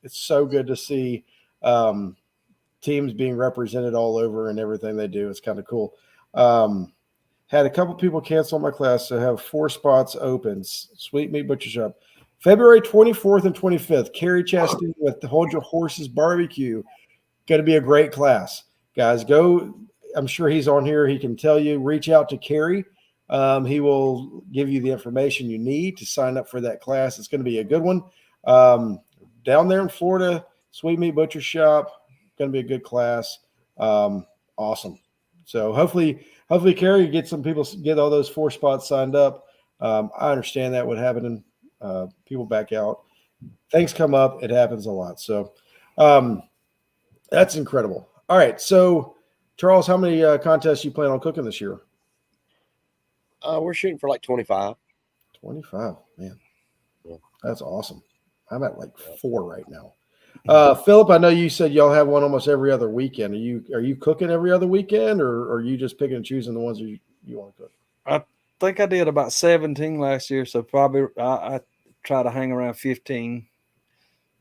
it's so good to see teams being represented all over and everything they do. It's kind of cool. Had a couple people cancel my class, so have 4 spots open. Sweet Meat Butcher Shop. February 24th and 25th, Carrie Chastain with the Hold Your Horses Barbecue. Going to be a great class. Guys, go. I'm sure he's on here. He can tell you. Reach out to Carrie. He will give you the information you need to sign up for that class. It's going to be a good one. Down there in Florida, Sweet Meat Butcher Shop. Going to be a good class. Awesome. So hopefully Carrie get some people, get all those 4 spots signed up. I understand that would happen. People back out. Things come up. It happens a lot. So that's incredible. All right. So Charles, how many contests you plan on cooking this year? We're shooting for like 25. 25, man. Yeah. That's awesome. I'm at like 4 right now. Philip, I know you said y'all have one almost every other weekend. Are you cooking every other weekend, or are you just picking and choosing the ones that you want to cook? I think I did about 17 last year, so probably I try to hang around 15.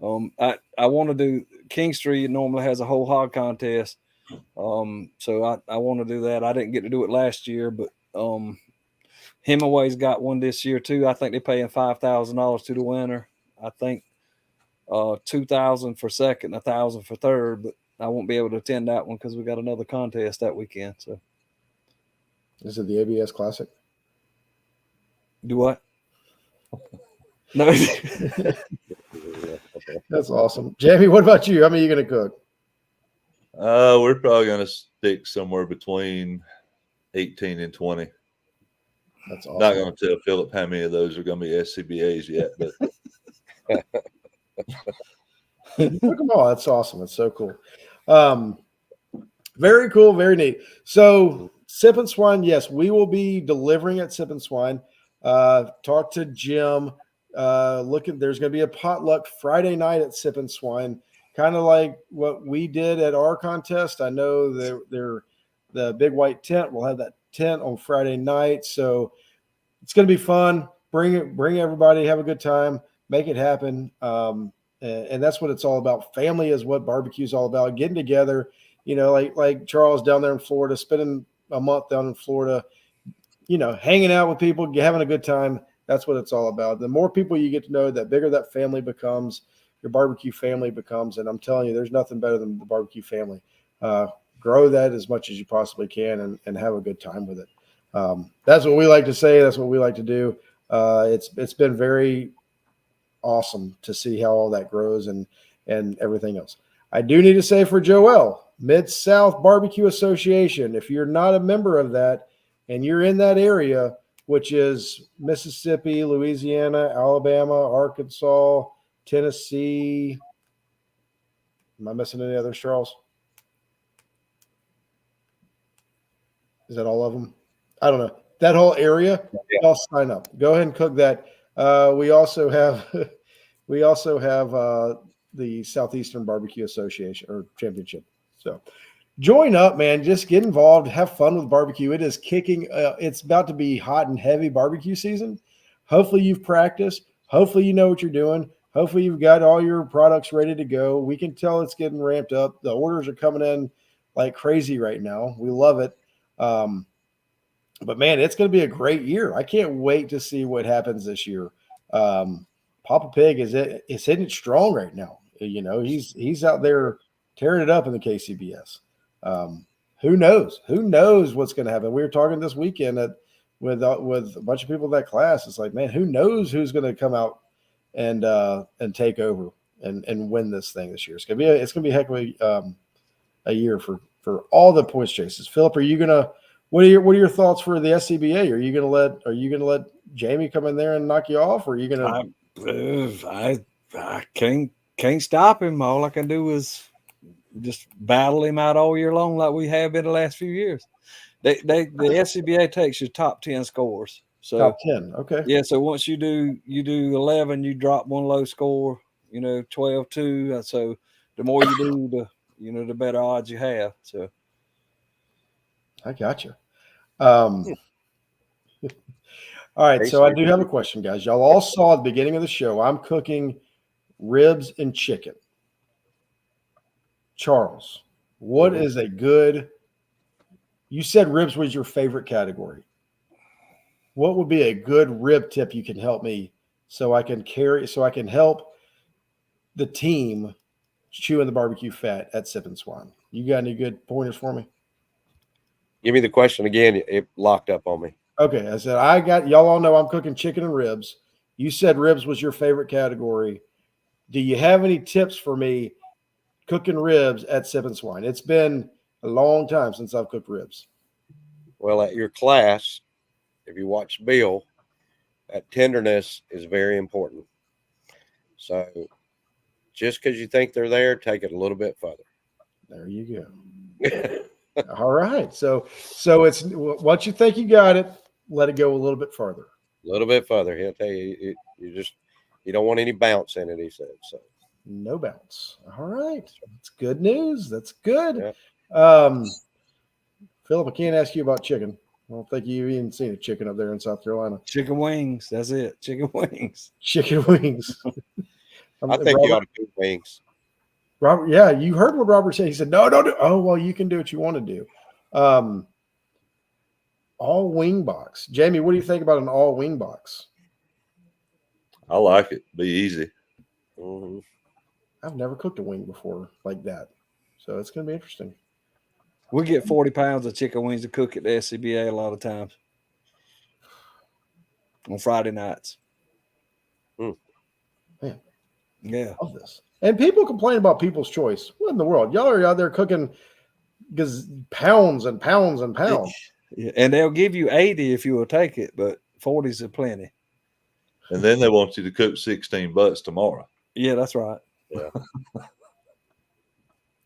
I want to do King Street. Normally has a whole hog contest, so I want to do that. I didn't get to do it last year, but Hemingway's got one this year too. I think they're paying $5,000 to the winner. I think $2,000 for second, $1,000 for third, but I won't be able to attend that one because we got another contest that weekend. So, is it the ABS Classic? Do what? No. That's awesome. Jamie, what about you? How many are you going to cook? We're probably going to stick somewhere between 18 and 20. That's awesome. Not going to tell Philip how many of those are going to be SCBAs yet, but Look them all. That's awesome. That's so cool. Very cool. Very neat. So Sip and Swine, yes, we will be delivering at Sip and Swine. Talk to Jim. There's going to be a potluck Friday night at Sip and Swine, kind of like what we did at our contest. I know they're the big white tent. We'll have that tent on Friday night, so it's going to be fun. Bring everybody, have a good time, make it happen. And that's what it's all about. Family is what barbecue is all about. Getting together, like Charles down there in Florida, spending a month down in Florida, hanging out with people, having a good time. That's what it's all about. The more people you get to know, the bigger that family becomes. your barbecue family becomes. And I'm telling you, there's nothing better than the barbecue family. Grow that as much as you possibly can and have a good time with it. That's what we like to say. That's what we like to do. It's been very awesome to see how all that grows and everything else. I do need to say for Joel, Mid-South Barbecue Association, if you're not a member of that and you're in that area, which is Mississippi, Louisiana, Alabama, Arkansas, Tennessee. Am I missing any others, Charles? Is that all of them? I don't know. That whole area, y'all sign up. Go ahead and cook that. We also have the Southeastern Barbecue Association or Championship. So join up, man. Just get involved. Have fun with barbecue. It is kicking. It's about to be hot and heavy barbecue season. Hopefully you've practiced. Hopefully you know what you're doing. Hopefully you've got all your products ready to go. We can tell it's getting ramped up. The orders are coming in like crazy right now. We love it. But man, it's going to be a great year. I can't wait to see what happens this year. Papa Pig is hitting it strong right now. You know, he's out there tearing it up in the KCBS. Who knows? Who knows what's going to happen? We were talking this weekend with a bunch of people in that class. It's like, man, who knows who's going to come out and take over and win this thing this year? It's gonna be a heck of a year for all the points chases. Philip, are you gonna? What are your thoughts for the SCBA? Are you gonna let Jamie come in there and knock you off, or are you gonna? I can't stop him. All I can do is just battle him out all year long, like we have been the last few years. The SCBA takes your top 10 scores. So Top 10, okay. Yeah, so once you do 11, you drop one low score. 12-2. So the more you do, the better odds you have. So I got you. All right, so I do have a question, guys. Y'all all saw at the beginning of the show, I'm cooking ribs and chicken. Charles, what is a good – you said ribs was your favorite category. What would be a good rib tip you can help me so I can help the team chewing the barbecue fat at Sip and Swine? You got any good pointers for me? Give me the question again. It locked up on me. Okay. I said, y'all all know I'm cooking chicken and ribs. You said ribs was your favorite category. Do you have any tips for me cooking ribs at Sip and Swine? It's been a long time since I've cooked ribs. Well, at your class, if you watch Bill, that tenderness is very important. So just because you think they're there, take it a little bit further. There you go. All right. So it's once you think you got it, let it go a little bit further. A little bit further. He'll tell you, you don't want any bounce in it, he said. So no bounce. All right. That's good news. That's good. Yeah. Philip, I can't ask you about chicken. I don't think you've even seen a chicken up there in South Carolina. Chicken wings. That's it. Chicken wings. Chicken wings. I think you ought to do wings. Robert, yeah, you heard what Robert said. He said, no, don't do. Oh, well, you can do what you want to do. All wing box. Jamie, what do you think about an all wing box? I like it. Be easy. Mm-hmm. I've never cooked a wing before like that. So it's going to be interesting. We get 40 pounds of chicken wings to cook at the SCBA a lot of times on Friday nights. Man, yeah. I love this. And people complain about People's Choice. What in the world? Y'all are out there cooking because pounds and pounds and pounds. Yeah, and they'll give you 80 if you will take it, but 40s are plenty. And then they want you to cook 16 butts tomorrow. Yeah, that's right. Yeah.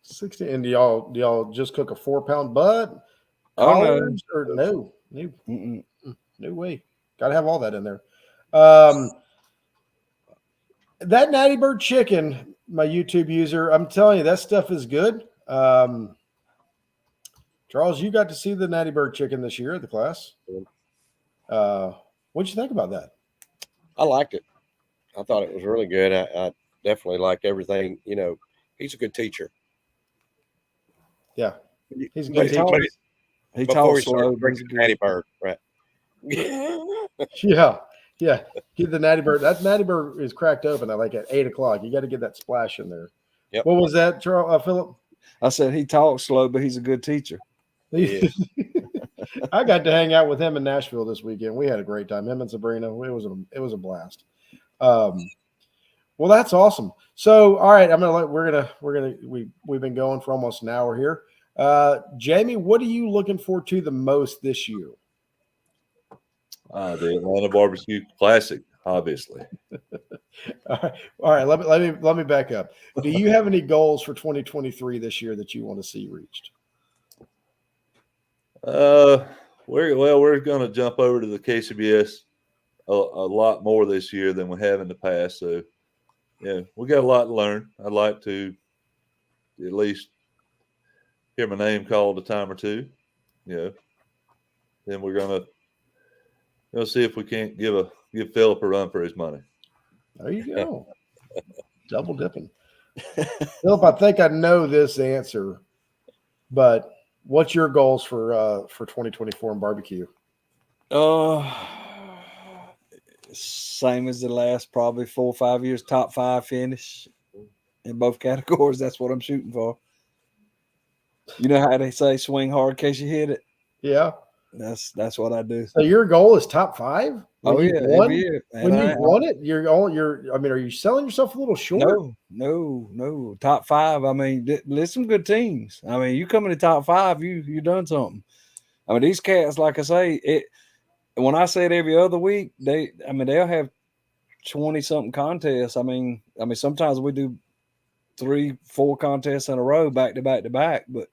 16. And do y'all just cook a 4-pound butt? Oh, no. Collars, or no way. Got to have all that in there. That Natty Bird chicken, my YouTube user, I'm telling you, that stuff is good. Charles, you got to see the Natty Bird chicken this year at the class. What'd you think about that? I liked it. I thought it was really good. I definitely liked everything. He's a good teacher. Yeah. He's a But good teacher. He Before talks he slow. started drinking Natty Bird, right? Yeah. Yeah, get the natty bird. That natty bird is cracked open at like at 8 o'clock. You got to get that splash in there. Yep. What was that, Charles? Philip? I said he talks slow, but he's a good teacher. Yeah. I got to hang out with him in Nashville this weekend. We had a great time. Him and Sabrina. It was a blast. Well, that's awesome. So, all right, we've been going for almost an hour here. Jamie, what are you looking forward to the most this year? The Atlanta Barbecue Classic, obviously. All right. Let me back up. Do you have any goals for 2023 this year that you want to see reached? We're going to jump over to the KCBS a lot more this year than we have in the past. So, yeah, we got a lot to learn. I'd like to at least hear my name called a time or two. Then we're going to see if we can't give Philip a run for his money. There you go. Double dipping. Philip, I think I know this answer, but what's your goals for 2024 in barbecue? Same as the last probably 4 or 5 years, top 5 finish in both categories. That's what I'm shooting for. You know how they say swing hard in case you hit it? Yeah. That's what I do. So your goal is top 5? When you've won it, are you selling yourself a little short? No. Top 5. I mean, there's some good teams. I mean, you come in the top 5, you done something. I mean, these cats, like I say, when I say it every other week, they'll have 20-something contests. I mean, sometimes we do 3-4 contests in a row, back to back to back. But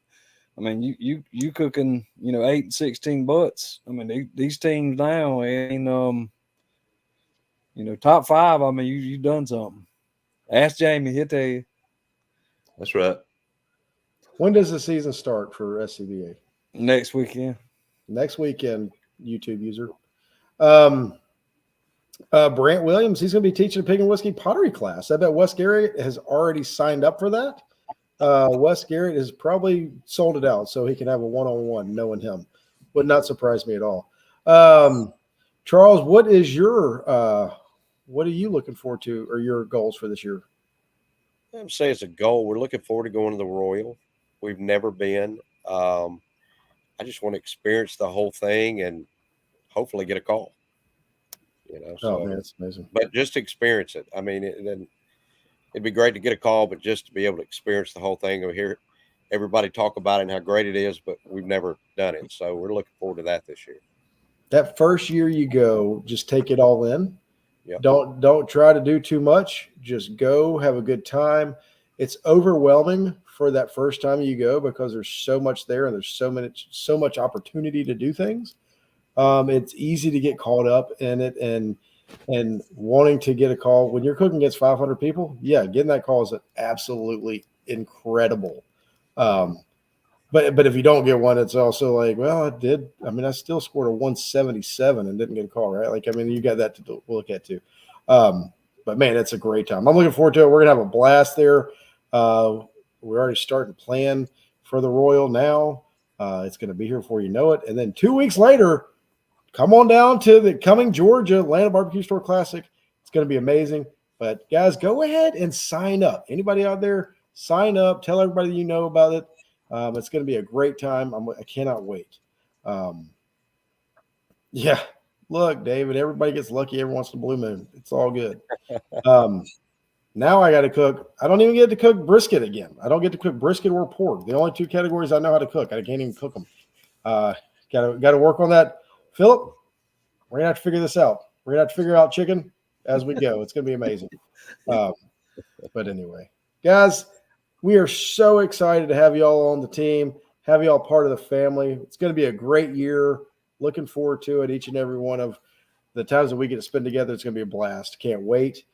I mean, you cooking, 8 and 16 butts. I mean, these teams now ain't top 5. I mean, you done something. Ask Jamie, he'll tell you. That's right. When does the season start for SCBA? Next weekend. Next weekend, YouTube user. Brant Williams, he's going to be teaching a pig and whiskey pottery class. I bet Wes Garrett has already signed up for that. Wes Garrett has probably sold it out so he can have a one-on-one knowing him. Would not surprise me at all. Charles, what are you looking forward to or your goals for this year? I would say it's a goal. We're looking forward to going to the Royal. We've never been. I just want to experience the whole thing and hopefully get a call. Oh man, it's amazing. But just to experience it. I mean, it'd be great to get a call, but just to be able to experience the whole thing or hear everybody talk about it and how great it is, but we've never done it. So we're looking forward to that this year. That first year you go, just take it all in. Yep. Don't try to do too much. Just go, have a good time. It's overwhelming for that first time you go because there's so much there and there's so much opportunity to do things. It's easy to get caught up in it and wanting to get a call when you're cooking against 500 people. Yeah, getting that call is absolutely incredible. But if you don't get one, it's also like, well, I did. I mean, I still scored a 177 and didn't get a call, right? Like, I mean, you got that to look at too. But man, it's a great time. I'm looking forward to it. We're gonna have a blast there. We're already starting to plan for the Royal now. It's going to be here before you know it. And then 2 weeks later, come on down to the coming Georgia Atlanta Barbecue Store Classic. It's going to be amazing. But guys, go ahead and sign up. Anybody out there, sign up. Tell everybody you know about it. It's going to be a great time. I cannot wait. Yeah. Look, David, everybody gets lucky every once in a blue moon. It's all good. Now I got to cook. I don't even get to cook brisket again. I don't get to cook brisket or pork. The only 2 categories I know how to cook. I can't even cook them. Got to work on that. Philip, we're going to have to figure this out. We're going to have to figure out chicken as we go. It's going to be amazing. But anyway, guys, we are so excited to have y'all on the team, have y'all part of the family. It's going to be a great year. Looking forward to it. Each and every one of the times that we get to spend together, it's going to be a blast. Can't wait.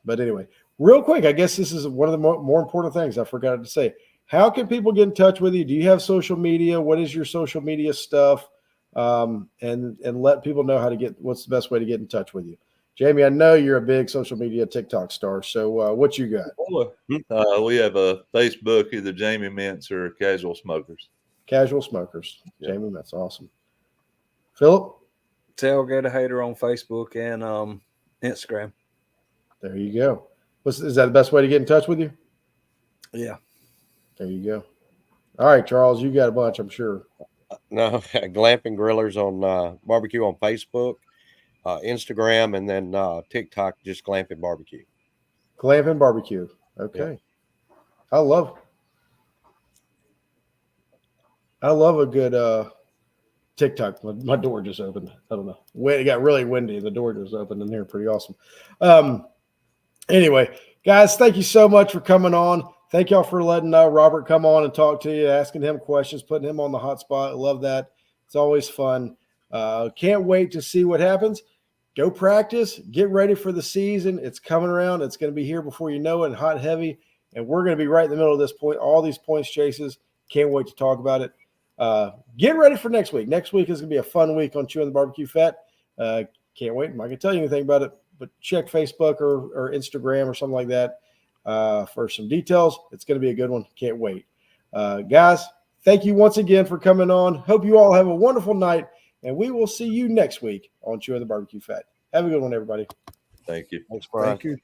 But anyway, real quick, I guess this is one of the more important things I forgot to say. How can people get in touch with you? Do you have social media? What is your social media stuff? And let people know what's the best way to get in touch with you. Jamie, I know you're a big social media TikTok star. So what you got? We have a Facebook, either Jamie Mintz or Casual Smokers. Casual Smokers. Yeah. Jamie, that's awesome. Philip? Tailgater Hater on Facebook and Instagram. There you go. Is that the best way to get in touch with you? Yeah. There you go. All right, Charles, you got a bunch, I'm sure. No, Glamping Grillers on barbecue on Facebook, Instagram, and then TikTok, just Glamping Barbecue. Glamping Barbecue. Okay. I love a good TikTok. My door just opened. I don't know. It got really windy. The door just opened in here. Pretty awesome. Anyway, guys, thank you so much for coming on. Thank y'all for letting Robert come on and talk to you, asking him questions, putting him on the hot spot. I love that. It's always fun. Can't wait to see what happens. Go practice. Get ready for the season. It's coming around. It's going to be here before you know it, and hot, heavy. And we're going to be right in the middle of this point. All these points chases. Can't wait to talk about it. Get ready for next week. Next week is going to be a fun week on Chewin the BBQ Fat. Can't wait. I'm not going to tell you anything about it, but check Facebook or Instagram or something like that for some details. It's going to be a good one. Can't wait. Guys, thank you once again for coming on. Hope you all have a wonderful night, and we will see you next week on Chewin the BBQ Fat. Have a good one, everybody. Thank you. Thanks, Brian. Thank you.